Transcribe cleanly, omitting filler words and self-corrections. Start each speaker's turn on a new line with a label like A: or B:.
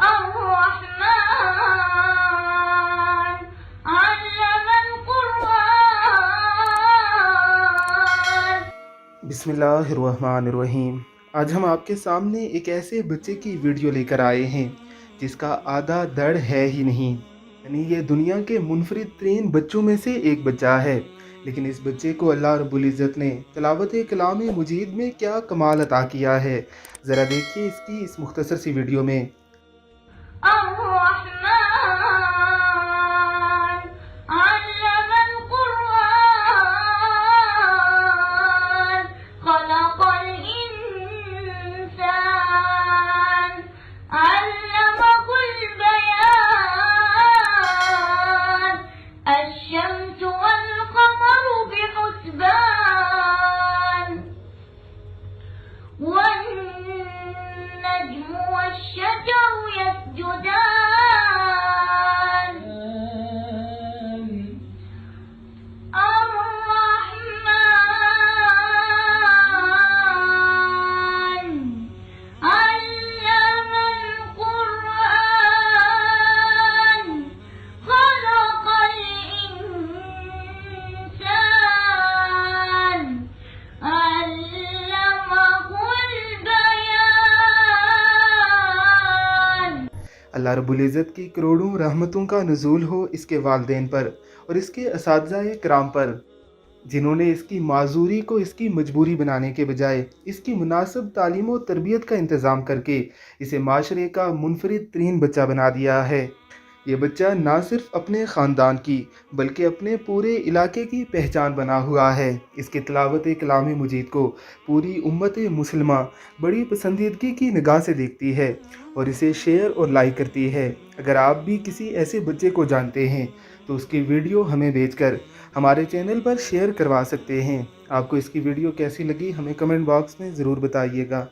A: الرحمن علم القرآن।
B: बिस्मिल्लाहिर्रहमानिर्रहीम। आज हम आपके सामने एक ऐसे बच्चे की वीडियो लेकर आए हैं जिसका आधा धड़ है ही नहीं। यानी ये दुनिया के मुनफरिद तरीन बच्चों में से एक बच्चा है, लेकिन इस बच्चे को अल्लाह रब्बुल इज़्ज़त ने तिलावत कलाम मजीद में क्या कमाल अता किया है, ज़रा देखिए इसकी इस मुख्तसर सी वीडियो में।
A: الرحمن علم القرآن خلق الإنسان علمه البيان الشمس والقمر بحسبان والنجم والشجر يسجدان الرحمن علم القرآن خلق الإنسان علمه البيان।
B: अल्लाह रब्बुल इज़्ज़त की करोड़ों रहमतों का नुज़ूल हो इसके वालिदैन पर और इसके असातिज़ाए किराम पर, जिन्होंने इसकी माजूरी को इसकी मजबूरी बनाने के बजाय इसकी मुनासिब तालीम और तरबियत का इंतज़ाम करके इसे माशरे का मुनफरिद तरीन बच्चा बना दिया है। ये बच्चा ना सिर्फ अपने ख़ानदान की बल्कि अपने पूरे इलाके की पहचान बना हुआ है। इसकी तिलावत कलाम मजीद को पूरी उम्मत मुसलमा बड़ी पसंदीदगी की निगाह से देखती है और इसे शेयर और लाइक करती है। अगर आप भी किसी ऐसे बच्चे को जानते हैं तो उसकी वीडियो हमें भेजकर हमारे चैनल पर शेयर करवा सकते हैं। आपको इसकी वीडियो कैसी लगी हमें कमेंट बॉक्स में ज़रूर बताइएगा।